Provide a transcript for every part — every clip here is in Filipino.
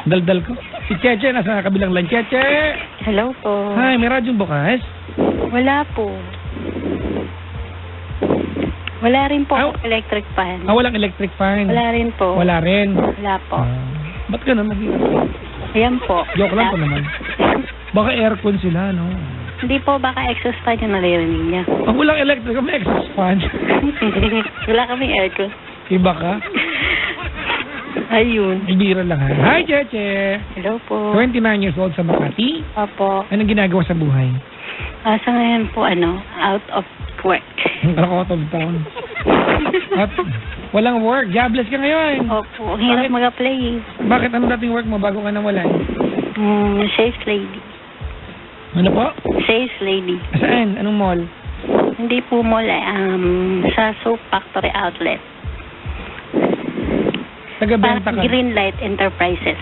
Daldal ko. Si Cheche, nasa kabilang line. Cheche! Hello po. Hi, may radyong bukas? Wala po. Wala rin po akong electric fan. Walang electric fan? Wala rin po. Wala rin? Wala po. Ba't ganun? Ayan po. Joke lang po naman. Baka aircon sila, no? Hindi po, baka exhaust fan yung naririnig niya. Walang electric, may exhaust fan. Wala kaming aircon. Iba ka? Ayun. Ibira lang ha. Hi, Cheche! Hello po. 29 years old sa Makati. Opo. Anong ginagawa sa buhay? Sa ngayon po, out of work. Out of town. At walang work. Jobless ka ngayon. Opo. Hirap mag-apply. Bakit? Ano dating work mo bago ka nawalan? Sales lady. Ano po? Sales lady. Saan? Anong mall? Hindi po mall, sa soap factory outlet. Taga-benta ka? Greenlight Enterprises.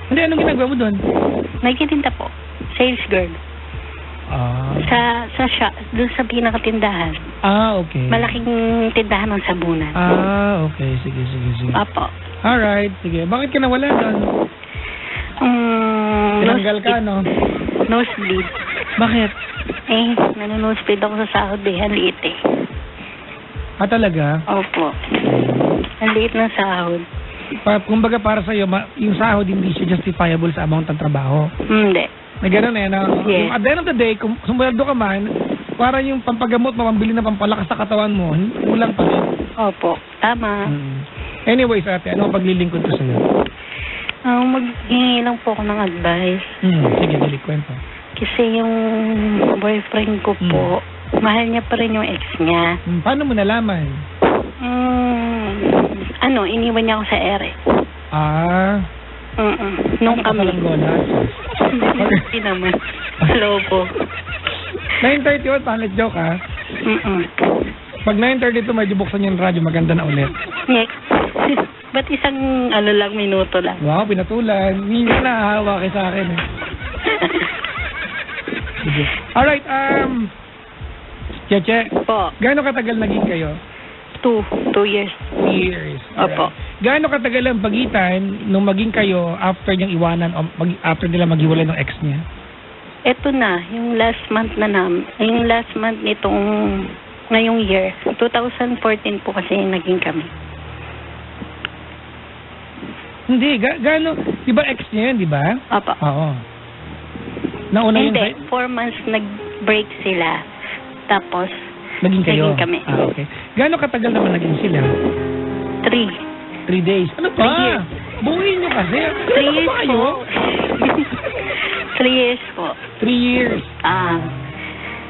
Hindi, anong ginagawa mo doon? Nagkitinda po. Sales girl. Sa shop, doon sa pinakatindahan. Okay. Malaking tindahan ng sabunan. Okay. Sige. Apo. Alright, sige. Bakit ka nawala doon? Tinanggal ka, no? Nosebleed. Bakit? Nanonosebleed ako sa sahod Ang liit eh. Talaga? Opo. Ang liit ng sahod. Kumbaga para sa'yo, yung sahod hindi siya justifiable sa amount ng trabaho. Hindi. Na gano'n no? Yes. Yung at the end of the day, kung sumweldo ka man, para yung pampagamot, mapambili na pampalakas sa katawan mo, kulang pa rin. Opo. Tama. Anyways, ate, ano ang paglilingkod ko sa'yo? Maghingi lang po ako ng advice. Sige, dali, kwento. Kasi yung boyfriend ko po, mahal niya pa rin yung ex niya. Paano mo nalaman? Iniwan niya ako sa ere. Nung kami. Hindi naman. Lobo. 9:31, pangit joke ha? Pag 9:32 medyo buksan yung radyo, maganda na ulit. Ba't isang minuto lang? Wow, pinatulan. Minsan nahahawa kayo sa akin eh. Alright, Cheche. Po. Gaano katagal naging kayo? 2 years. 2 years. Opo. Gaano katagal ang pagitan nung maging kayo after niyang iwanan o after nila maghiwalay ng ex niya? Ito na, yung last month nitong ngayong year. 2014 po kasi naging kami. Hindi, gaano, di ba ex niya yun, di ba? Opo. Oo. Nauna Hindi, 4 months nag-break sila. Tapos, naging kayo? Naging kami. Okay. Gaano katagal naman naging sila? 3 days. Ano pa? 3 years. Buuin nyo kasi. 3 years ba kayo? po. 3 years po. 3 years.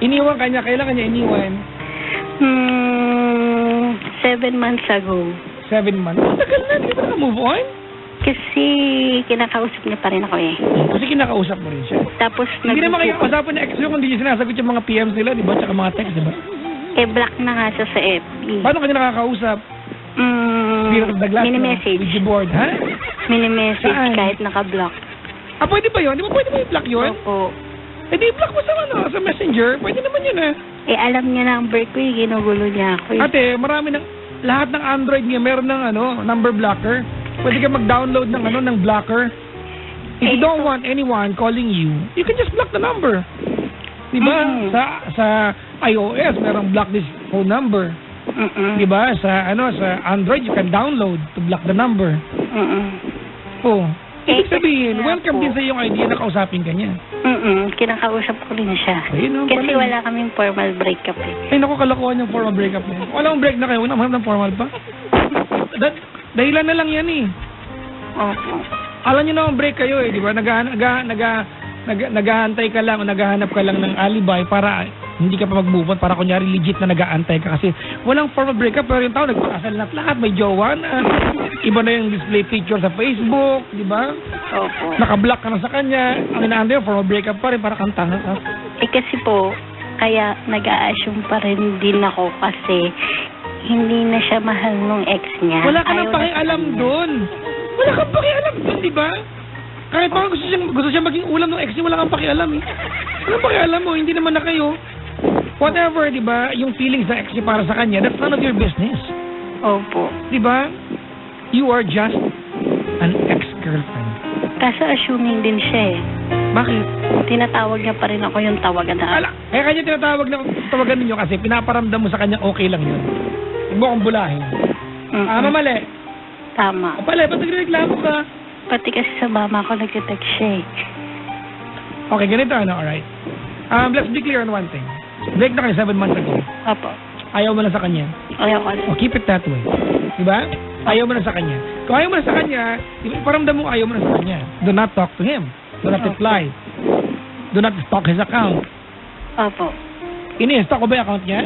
Iniwan kanya. Kailan kanya iniwan? 7 months ago. 7 months? Tagal na. Di ba naka-move on? Kasi kinakausap niya pa rin ako eh. Kasi kinakausap mo rin siya. Tapos hindi naman kayo kausapan ng ex nyo kung hindi niya sinasagot yung mga PMs nila, di ba? Tsaka mga text, di ba? Black na nga siya sa FB. Paano kanya nakakausap? Mini-message. With your board, ha? Mini-message Saan? kahit naka-block. Pwede ba yun? Di ba pwede mo i-block yun? Opo. Di i-block mo sa messenger. Pwede naman yun, ha? Alam niya number ko eh. Ginugulo niya ako eh. Ate, lahat ng Android niya meron ng number blocker. Pwede ka mag-download ng blocker. If you don't want anyone calling you can just block the number. Diba? Sa iOS, merong block this phone number. Diba? Sa Android, you can download to block the number. Ibig sabihin, welcome din sa iyong idea na kausapin ka niya. Kinakausap ko rin siya. Kasi wala kaming formal breakup eh. Ay, naku, kalokohan yung formal breakup niya. Walang break na kayo, wala naman ng formal pa. Dahilan na lang yan eh. Opo. Alam niyo na break kayo eh, di ba? Nag-aantay ka lang o naghahanap ka lang ng alibay para hindi ka pa mag-move on, para kunyari legit na nag-aantay ka kasi walang formal breakup pero yung tao nagpakasal na lahat, may jowa na, iba na yung display picture sa Facebook, di ba? Opo. Naka-block ka na sa kanya, ang inaantay yung formal breakup pa rin para kang tanga ka. Kasi po, kaya nag-a-assume pa rin din ako kasi hindi na siya mahal nung ex niya. Wala ka nang pakialam doon. Wala kang pakialam doon, di ba? Kahit pa gusto siya maging ulam ng ex niya, wala kang pakialam eh. Walang pakialam mo, hindi naman na kayo. Whatever, di ba, yung feelings ng ex niya para sa kanya, that's none of your business. Opo. Di ba? You are just an ex-girlfriend. Kaso assuming din siya eh. Bakit? Tinatawag niya pa rin ako yung tawagan na. Kaya kanya tinatawag na tawagan ninyo kasi pinaparamdam mo sa kanya okay lang yun. Huwag mo akong bulahin. Mali. Tama. Pala, ba't nagreklamo ka? Pati kasi sa mama ko nag-text siya eh. Okay, ganito alright. Let's be clear on one thing. Break na kayo 7 months ago. Opo. Ayaw mo na sa kanya. Ayaw ko. Keep it that way. Diba? Ayaw mo na sa kanya. Kung ayaw mo na sa kanya, paramdam mo ayaw mo na sa kanya. Do not talk to him. Do not reply. Do not stalk his account. Opo. Ini-stalk ko ba yung account niya?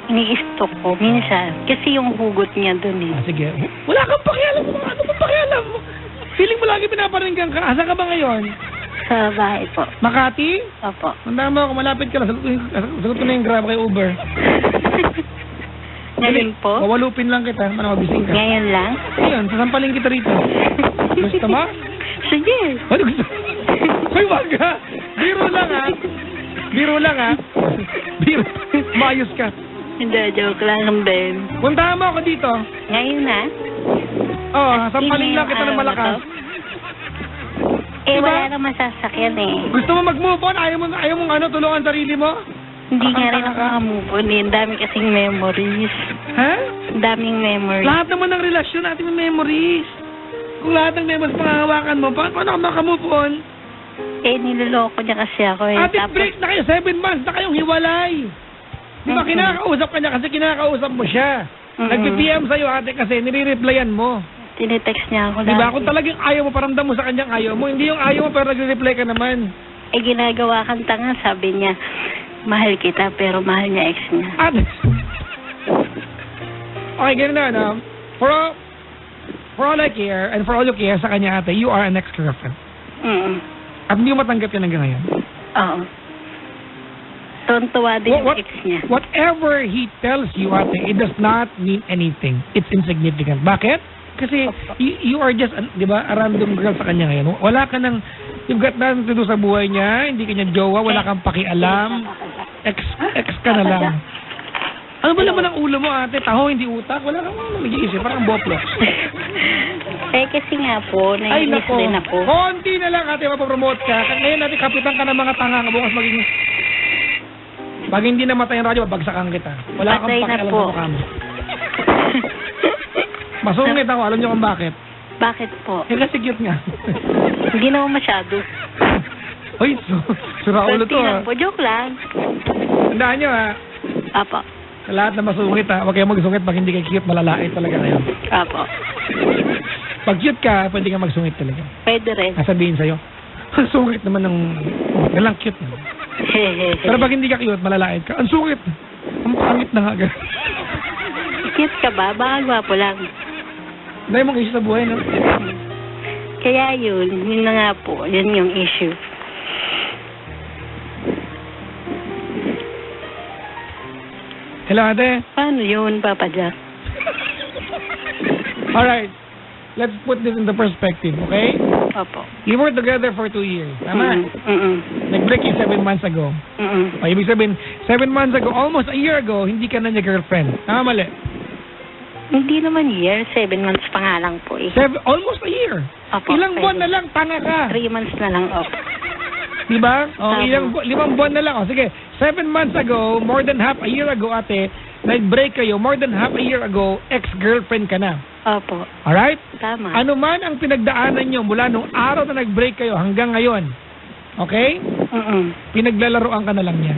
Ini-stalk ko. Minsan. Kasi yung hugot niya dun eh. Sige. Wala kang pakialam. Ano bang pakialam? Feeling mo lagi pinaparinggan ka. Asa ka ba ngayon? Sa bahay po. Makati? Opo. Tandaan mo ako, malapit ka lang. Sagot ko na yung grab kay Uber. Ngayon po? Wawalupin lang kita. Mabising ka. Ngayon lang? Ngayon, sasampalin kita rito. Gusto mo? Sige. Ano gusto? Hoy, wag ka. Biro lang ha. Biro lang ha. Biro. Mayos ka. Hindi, joke lang din. Puntahan mo ako dito. Ngayon na? Oo, sampalin lang kita ng malakas. Eh, Diba? wala namang sasakyan eh. Gusto mo mag-move on? Ayaw mo tulungan sarili mo? Hindi nga rin ako move on eh. Ang dami kasing memories. Ha? Ang daming memories. Lahat naman ng relasyon natin may memories. Kung lahat ng memories pangangawakan mo, paano ka maka-move on? Eh, niloloko niya kasi ako eh. Ate, break na kayo. 7 months na kayong hiwalay. Di ba kinakausap ka niya kasi kinakausap mo siya. Nag-PM sa'yo ate kasi nire-replyan mo. Tinitext niya ako. Di ba? Kung talagang ayaw mo, paramdam mo sa kanyang ayaw mo. Hindi yung ayaw mo pero nagre-reply ka naman. Eh, ginagawa kang tanga. Sabi niya, mahal kita pero mahal niya ex niya. Ate. Okay, ganun na, no? For all I care, and for all you care sa kanya ate, you are an ex-girlfriend. At hindi mo matanggap yan hanggang ngayon. Oo. Tuntua din yung ex niya. Whatever he tells you, ate, it does not mean anything. It's insignificant. Bakit? Kasi you are just, di ba, a random girl sa kanya ngayon. Wala ka nang, you've got nothing to do sa buhay niya, hindi ka niya jowa, wala kang pakialam, ex ka na lang. Ano ba naman ang ulo mo, ate? Taho, hindi utak? Wala kang nag-iisip, parang boplo. Eh, kasi nga po, naiinis din ako. Konti na lang, ate, mapapromote ka. Ngayon, ate, kapitan ka ng mga tanga, bukas maging, pag hindi namatay ang radyo, babagsakan kita. Wala kang pakialam sa mukha mo. Masungit ako. Alam niyo kung bakit? Bakit po? Eh, kasi cute nga. Hindi naman masyado. Uy, sura ulo to ha. Po, joke lang. Tandaan niyo ha. Apo. Sa lahat na masungit ha. Huwag kayo magsungit pag hindi kayo cute. Malalait talaga kayo. Apo. Pag cute ka, pwede ka magsungit talaga. Pwede rin. Sabihin sa'yo, ang sungit naman ng... Galang cute na. Pero pag hindi ka cute, malalait ka. Ang sungit. Ang pangit na nga. Cute ka ba? Baka gwapo lang. Dahil mong issue sa buhay, no? Kaya yun na nga po. Yun yung issue. Hello, ate? Paano yun, Papa Jack? Alright. Let's put this into perspective, okay? Opo. You were together for 2 years. Tama? Nag-break you 7 months ago. O, ibig sabihin, 7 months ago, almost a year ago, hindi ka na niya girlfriend. Tama, mali? Hindi naman year. 7 months pa nga lang po eh. Almost a year. Opo, Ilang buwan na lang, tanga ka. 3 months na lang, opo. Diba? O, 5 buwan na lang. O, sige, 7 months ago, more than half a year ago, ate, nag-break kayo, more than half a year ago, ex-girlfriend ka na. Opo. Alright? Tama. Ano man ang pinagdaanan nyo mula nung araw na nag-break kayo hanggang ngayon, okay? Pinaglalaroan ka na lang niya.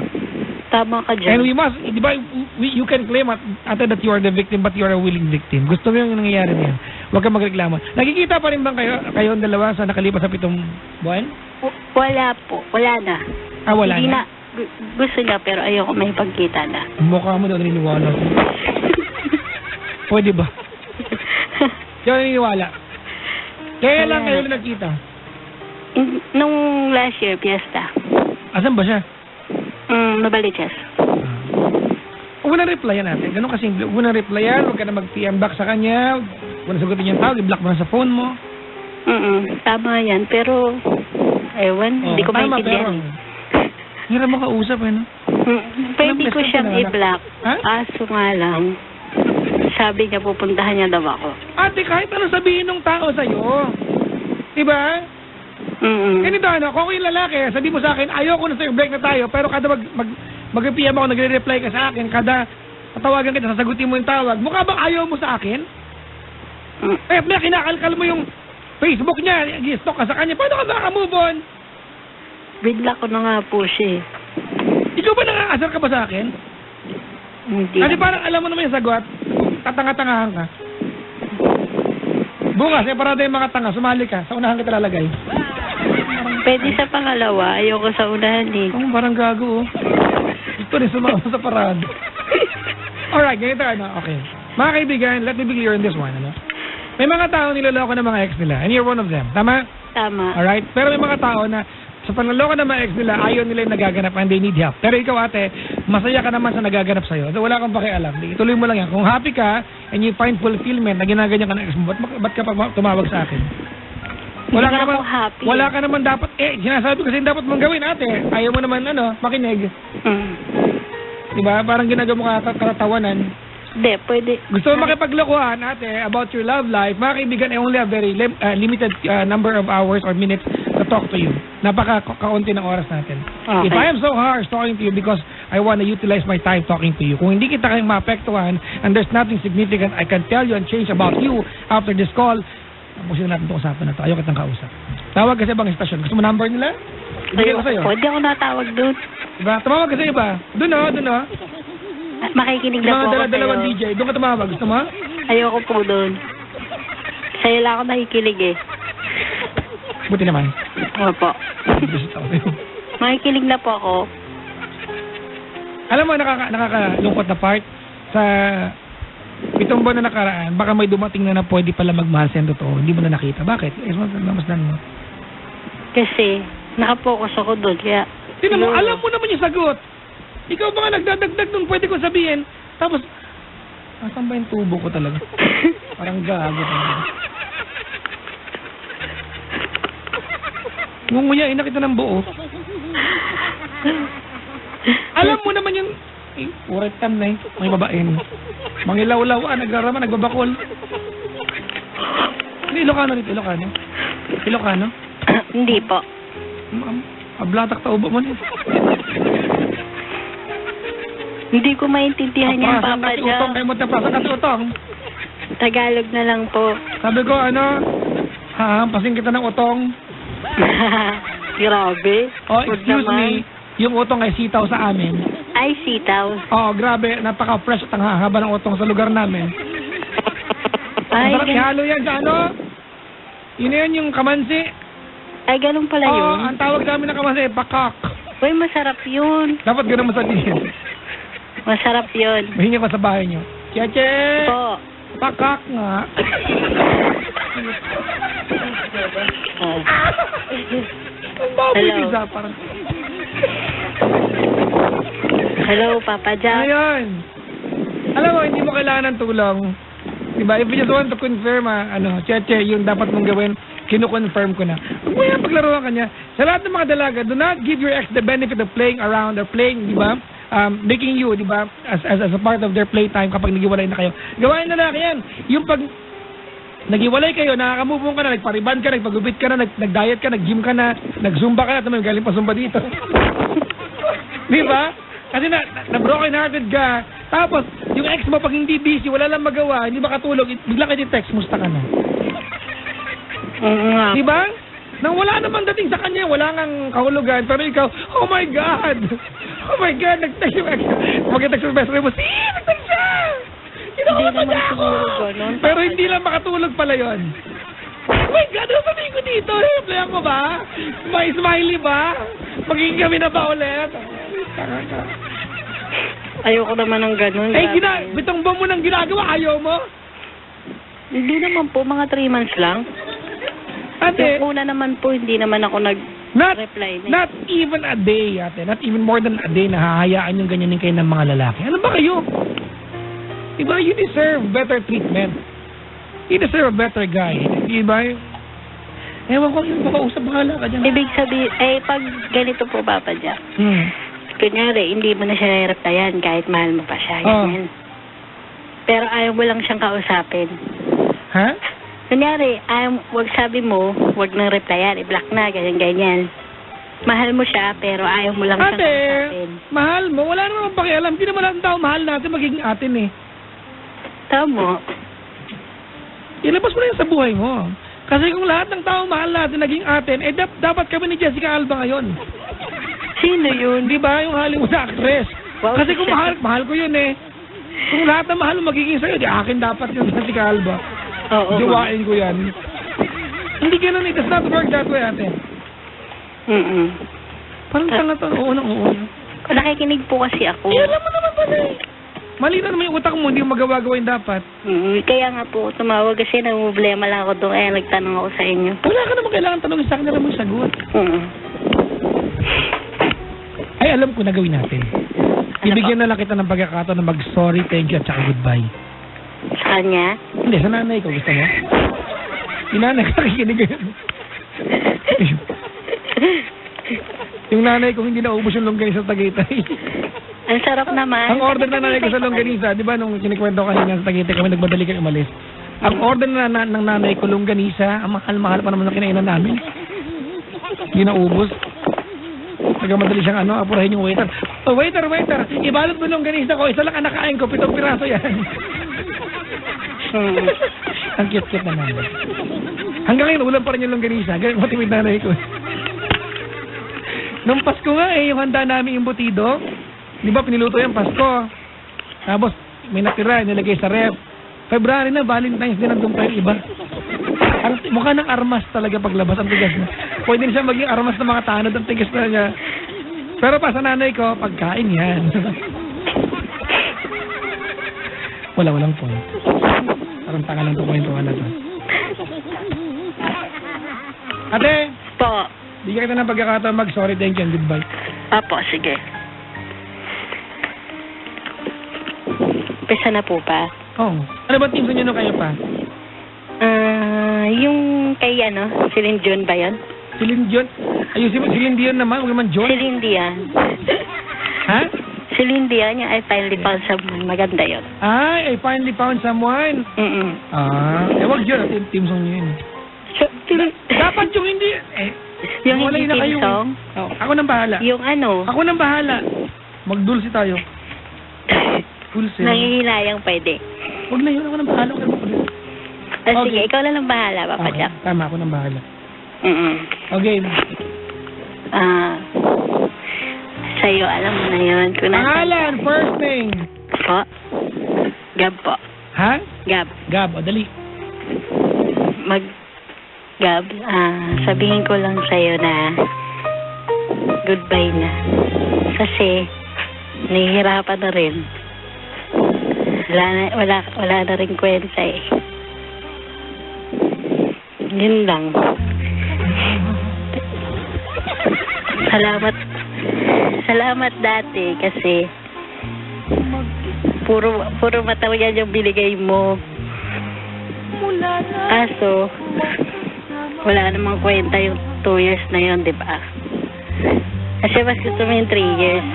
Tama ka dyan. And we must, di ba, you can claim ate that you are the victim but you are a willing victim. Gusto mo yung nangyayari niya. Huwag kang magreklamo. Nakikita pa rin bang kayo ang dalawa sa nakalipas sa 7 buwan? Wala po. Wala na. Wala hindi na? Gusto niya pero ayoko may pagkita na. Mukha mo daw naniniwala. Pwede ba? Kaya naniniwala. Kaya lang kayo nagkita? Nung last year, fiesta. Asan ba siya? Nabaliches. Huwag na replyan natin. Ganun kasimple. Huwag na replyan. Huwag ka na mag-PM back sa kanya. Huwag na sagutin yung tawag. I-block mo na sa phone mo. Tama yan. Pero, ewan, hindi ko maintindihan. Hirap mo kausap eh, no? Pwede ko siyang i-block. Aso nga lang. Sabi niya pupuntahan niya daw ako. Ate, kahit ano sabihin ng tao sa'yo. Diba? Ganito kung ako yung lalaki, sabi mo sa akin, ayoko na sa'yo, break na tayo, pero kada mag-PM ako, nagre-reply ka sa akin, kada tatawagan kita, sasagutin mo yung tawag, mukha bang ayaw mo sa akin? Eh, kinakalkal mo yung Facebook niya, i-stalk ka sa kanya, paano ka maka-move on? Bigla ko na nga po siya. Ikaw ba nakakasar ka ba sa akin? Hindi. Kasi parang alam mo naman yung sagot, tatanga-tangahan ka. Bukas, parada yung mga tanga, sumali ka, sa unahan kita lalagay. Pwede sa pangalawa, ayoko sa unahan eh. Parang gago, oh. Gusto rin sumama sa parada. Alright, ganito okay. Mga kaibigan, let me be clear on this one, May mga tao niloloko ng mga ex nila, and you're one of them, tama? Tama. Alright? Pero may mga tao na sa panloloko ng mga ex nila, ayaw nila yung nagaganap and they need help. Pero ikaw, ate, masaya ka naman sa nagaganap sa'yo. So, wala kang pakialam. Ituloy mo lang yan. Kung happy ka and you find fulfillment na ginaganyan ka ng ex mo, ba't ka pa tumawag sa akin? Wala ka naman, happy. Wala ka naman dapat, sinasabi ko kasi dapat mong gawin, ate. Ayaw mo naman, makinig. Diba? Parang ginagawa mo katatawanan. Hindi, pwede. Gusto mo makipaglokohan, ate, about your love life, mga kaibigan, I only have very limited number of hours or minutes to talk to you. Napaka-kaunti ng oras natin. Okay. If I am so harsh talking to you because I want to utilize my time talking to you, kung hindi kita kayong maapektuhan and there's nothing significant I can tell you and change about you after this call, tapusin natin itong usapan na ito. Ayaw kitang kausap. Tawag kasi bang istasyon? Gusto mo number nila? Ibigay ko sa'yo. Pwede ako natawag doon. Diba? Tumawag kasi iba. Doon. Makikinig na po ako sa'yo. Dalawang DJ. Doon ka tumawag. Gusto mo? Ayoko po doon. Sa'yo lang ako nakikinig eh. Buti naman. Opo. Makikinig na po ako. Alam mo, nakakalungkot na part sa 7 buwan na nakaraan, baka may dumating na pwede pala magmahal sa'yo totoo. Hindi mo na nakita. Bakit? Namasdan mo. Kasi, nakapokus ako doon. Kaya, Tingnan mo, alam mo naman yung sagot. Ikaw ba nga nagdadagdag nung pwede ko sabihin? Tapos, asan ba yung tubo ko talaga? Parang gago talaga. Ngunguyain na kita ng buo. Alam mo naman yung... urat tam na may babaen. Mangilawlaw, nagrarama, nagbabakol. Hindi, Ilocano nito, Ilocano? Hindi po. Ablatak ta ubo mo niya. Hindi ko maintindihan yung Papa Jack. Utong kayo mo tapasan kasi utong. Tagalog na lang po. Sabi ko, hahampasin kita ng utong. Grabe. Oh, excuse me, yung utong ay sitaw sa amin. Ay, sitaw. Oo, grabe, napaka-fresh at ang hahaba ng utong sa lugar namin. Ay, masarap ihalo yan sa yun yan yung kamansi. Ay, ganun pala yun. Oo, ang tawag namin ng kamansi, pakak. Uy, masarap yun. Dapat ganun masabihin. Masarap yun. Mahingi ko sa bahay nyo. Cheche! Po. Pakak nga. Ang baboy Hello. pizza, parang... Hello, Papa Jack. Ngayon, alam mo, hindi mo kailangan ng tulong. Diba? If you just want to confirm, cheche, yung dapat mong gawin, kinu-confirm ko na. Huwag mo yan paglaruan ka niya. Sa lahat ng mga dalaga, do not give your ex the benefit of playing around or playing, di ba? Making you, di ba, as a part of their playtime kapag nagiwalay na kayo. Gawain na lang yan. Yung pag nagiwalay kayo, nakaka-move on ka na, nagpariban ka, nagpagupit ka na, nag-diet ka, nag-gym ka na, nag-zumba ka na, galing pa zumba dito. Di ba? Kasi na-broken hearted ka. Tapos, yung ex mo pag hindi busy, wala lang magawa, hindi makatulog, bigla kayo text, musta ka na. Di ba? Nang wala namang dating sa kanya, wala ngang kahulugan, pero ikaw, oh my God! Oh my God, nag-text yung ex. Mag-text yung best friend mo, nag-text siya! Kinakapa niya ako! Pero hindi lang makatulog pala yon. Oh my God, ano sabihin ko dito? Replyan ko ba? May smiley ba? Magiging kami na ba ulit? Ayoko naman ng ganun. Bitong buwan mo nang ginagawa, ayaw mo? Hindi naman po, mga 3 months lang. Ate, Yung una naman po, hindi naman ako nag-reply. Not even a day, ate. Not even more than a day na hahayaan yung ganyanin kayo ng mga lalaki. Ano ba kayo? Diba, you deserve better treatment. You deserve a better guy. Diba? Ewan ko, yung makausap, bahala ka dyan. Ibig sabihin, pag ganito po, Papa Jack, kunyari, hindi mo na siya replyan kahit mahal mo pa siya. Ganyan. Pero ayaw mo lang siyang kausapin. Ha? Kunyari, wag sabi mo, wag nang replyan, i-block na, ganyan-ganyan. Mahal mo siya, pero ayaw mo lang siyang Ate, kausapin. mahal mo. Wala naman pakialam. Hindi naman lahat ng tao mahal natin magiging atin eh. Tama. Ilabas mo na yan sa buhay mo. Kasi kung lahat ng tao mahal natin naging atin, eh dapat kami ni Jessica Alba ngayon. Sino yun? Di ba yung Hollywood actress? Wow, Kasi kung siya. mahal ko yun eh. Kung lahat ng mahal mo magiging sa'yo, di akin dapat yung Jessica Alba. Oo. Jowain ko yan. Hindi ganun eh. It does not work that way, ate. Parang tanga to. Oo nang oo. Nakikinig po kasi ako. Eh, alam mo naman pala eh. Mali na naman yung utak mo, hindi mo magawa-gawa yung dapat. Kaya nga po, tumawag kasi problema lang ako doon. Kaya nagtanong ako sa inyo. Wala ka naman kailangan tanongin sa akin na mo yung sagot. Ay, alam ko na gawin natin. Bibigyan na lang kita ng pagkakataon na mag-sorry, thank you, at saka goodbye. Sa kanya? Hindi, sa nanay ko. Gusto mo? Yung nanay ko nakikinig yun. Yung nanay ko hindi naubos yung longganisa sa Tagaytay. Ang sarap naman. Ang order na nanay ko sa longganisa, di ba nung kinikwento ko kanina sa Tagaytay kami nagmadali kami umalis. Ang order na ng nanay ko longganisa, ang mahal-mahal pa naman ng kinainan namin. Hindi naubos. Nagmadali siyang apurahin yung waiter. Oh, waiter, ibalot mo longganisa ko, isa lang ang nakain ko, 7 piraso yan. Ang cute-cute na nanay. Hanggang ngayon, ulam pa rin yung longganisa. Ganyan matimid nanay ko. Nung Pasko nga yung handa namin yung butido. Di ba, piniluto yung Pasko. Tapos, may natira, nilagay sa ref. February na, Valentine's din, nandun pa yung iba. Mukha ng armas talaga paglabas, ang tigas na. Pwede na siya maging armas ng mga tanod, ang tigas na niya. Pero pa sa nanay ko, pagkain yan. Walang point. Parang tanga lang ito kwentuhan na to. Ate! Po. Bigyan kita ng pagkakataon mag-sorry, thank you, and goodbye. Apo, sige. Pesa na po pa. Oo. Ano ba team sa inyo nung kayo pa? Yung kay Celine Dion ba yun? Celine Dion? Ayusin mo, Celine Dion naman, huwag naman John. Celine Dion. Ha? Celine Dion, yung I finally found someone. Maganda yun. Ay, I finally found someone. Wag yun, team song nyo yun. Dapat yung hindi, Yung wala hindi na team kayo. song? Oh, ako nang bahala. Yung Ako nang bahala. Mag-dulce tayo. Dulce. Nangihinayang pwede. Huwag na yun, ako nang bahala. Sige, ikaw na lang bahala, Papa Okay, Jack. tama, ako nang bahala. Okay. Sa'yo, alam mo na yun. Pangalan, first name. Po? Gab po. Ha? Gab. Gab, o dali. Gab, sabihin ko lang sa'yo na goodbye na. Kasi, nahihirapan na rin. Wala na rin kwenta eh. Yun lang. Salamat dati kasi puro mataw yan yung binigay mo. Aso, wala namang kwenta yung 2 years na yun, di ba? Kasi mas gusto mo yung 3 years.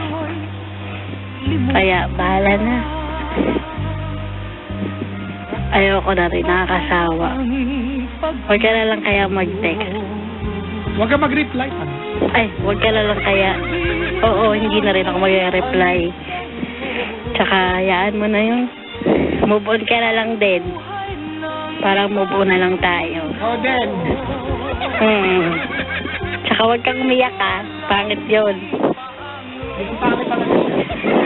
Kaya, bahala na. Ayoko na rin, nakakasawa. Huwag ka na lang kaya mag-text. Huwag ka mag-reply. Huwag ka na lang kaya. Oo, hindi na rin ako mag-reply. Tsaka, hayaan mo na yun. Move on ka na lang din. Parang move on na lang tayo. Oh, then. Tsaka huwag kang umiyak Pangit yun.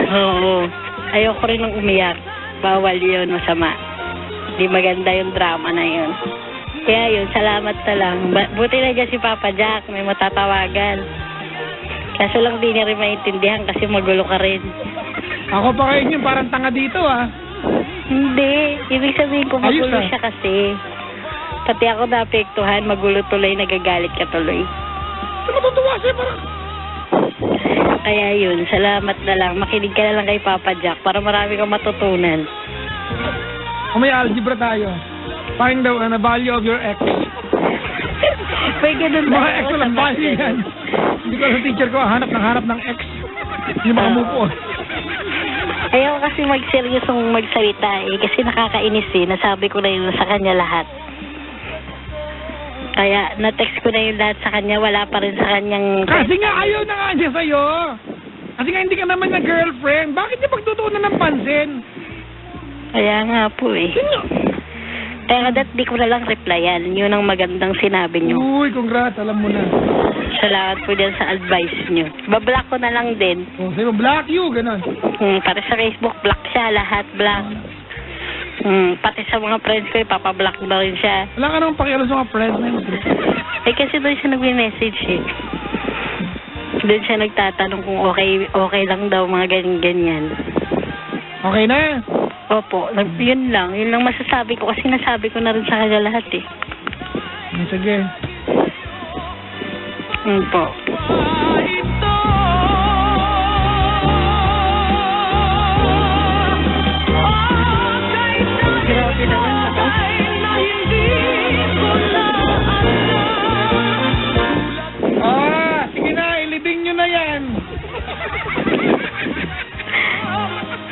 Oo. Ayoko rin ng umiyak. Bawal yun, masama. Di maganda yung drama na yun. Kaya yun, salamat na lang. Buti na dyan si Papa Jack, may matatawagan. Kaso lang di niya rin maintindihan kasi magulo ka rin. Ako pa kayo yun, parang tanga dito Hindi. Ibig sabihin ko magulo siya kasi. Pati ako naapektuhan, magulo tuloy, nagagalit ka tuloy. Natutuwa siya parang. Kaya yun, salamat na lang. Makinig ka na lang kay Papa Jack para marami kang matutunan. Kung may algebra tayo, find the value of your ex. May ganun ba? Mga ex walang value yan. Hindi ko sa teacher ko, hanap ng ex. Hindi makamove on. Ayaw kasi magseryosong magsalita kasi nakakainis Nasabi ko na yun sa kanya lahat. Kaya na-text ko na yung lahat sa kanya, wala pa rin sa kanyang... Kasi nga ayaw na nga niya sa'yo. Kasi nga hindi ka naman na girlfriend. Bakit niya pagtutuunan ng pansin? Kaya nga po eh. Kaya that di ko na lang replyan. Yun ang magandang sinabi nyo. Uy, congrats. Alam mo na. Salamat po dyan sa advice nyo. Bablock ko na lang din. O, sa'yo, block you, ganon. Para sa Facebook, block siya. Lahat block. Pati sa mga friends ko, ipapablock na rin siya. Wala ka namang pakialam sa mga friends na yun. Eh kasi doon siya nag-message eh. Doon siya nagtatanong kung okay lang daw mga ganyan-ganyan. Okay na? Opo, yun lang masasabi ko kasi nasabi ko na rin sa kanya lahat eh. Sige. Po. Grabe naman ako. Sige na, ilibing nyo na yan.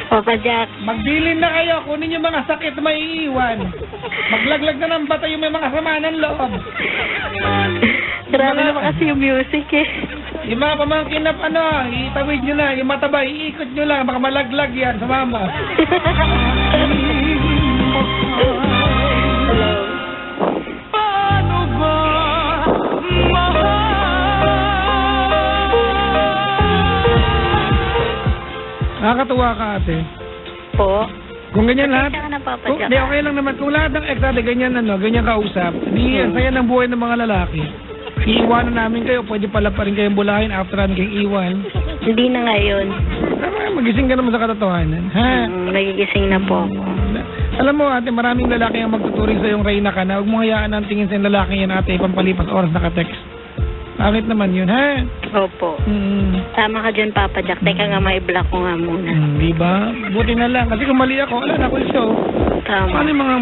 Papa Jack. Magbilin na kayo, kunin yung mga sakit na maiiwan. Maglaglag na ng bata yung may mga sama ng loob. Grabe naman kasi yung music eh. Yung mga pamangkin na itawid nyo na, yung mataba, iikot nyo lang, baka malaglag yan sa mama. Hello. Paano ba nakakatuwa ka, ate. Po. Kung ganyan lahat, Pasensya ka na, Papa kung, Jack. di, okay lang naman. Kung lahat ng ex ate ganyan, ganyan kausap, di, ang saya ng buhay ng mga lalaki. Iiwanan namin kayo, pwede pala pa rin kayong bulahin after namin kayong iwan. Hindi na ngayon. Magising ka naman sa katotohanan, ha? Nagigising na po ako. Alam mo, ate, maraming lalaki ang magtuturing sa yung reyna ka na huwag mo hayaan ang tingin sa lalaki yan, ate, pampalipas oras naka-text. Bakit naman yun, ha? Opo. Tama ka dyan, Papa Jack. Teka nga, may-block ko nga muna. Di ba? Buti na lang. Kasi kung mali ako, wala na ako yung show. Tama. Paano yung mga...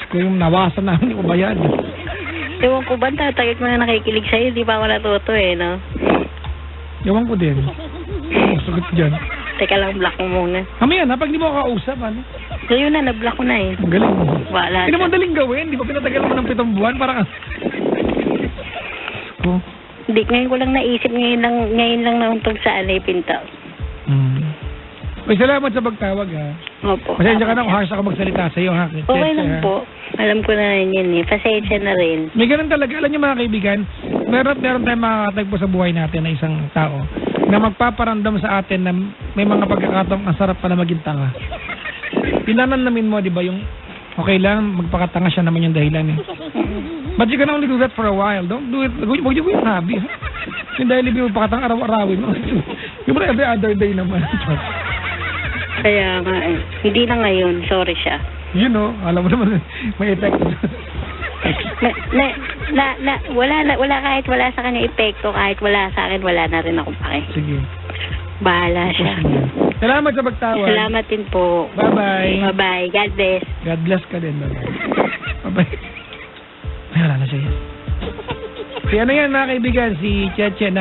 Kung yung nawasan namin, yung bayad. Ewan ko ba, tatagit mo na nakikilig sa'yo, di pa ako natuto eh, no? Ewan ko din. Sagot dyan. Teka lang, block mo muna. Mamaya na, pag di mo kausap, ano? Ngayon na, na-block ko na eh. Ang galing mo. Wala. Hindi mo daling gawin. Di ba pinatagal mo ng 7 buwan? Parang... Hindi, ngayon ko lang naisip, ngayon lang nauntog sa pinto. Uy, salamat sa pagtawag, ha? Opo. Pasensya ka na kung harsh ako magsalita sa iyo, ha? Okay lang po. Alam ko na rin yun eh. Pasensya na rin. May ganun talaga. Alam niyo mga kaibigan, meron tayong makakatagpo sa buhay natin na isang tao na magpaparamdam sa atin na may mga pagkakataong ang sarap pala maging tanga. Pinananamin mo, di ba, yung okay lang, magpakatanga siya naman yung dahilan eh. But you can only do that for a while. Don't do it. Huwag niyo yung hobby, ha? Yung dahil ibig magpakatanga araw-arawin mo. Yung every other day naman. Kaya nga eh. Hindi na ngayon. Sorry siya. You know, alam mo naman, may effect. Wala kahit wala sa kanya epekto, kahit wala sa akin, wala na rin akong pake. Sige. Bahala siya. Salamat sa pagtawag. Salamat din po. Bye-bye. Bye-bye. God bless. God bless ka din. Bye-bye. Ay, wala na siya. Si ano yan mga kaibigan, si Cheche ng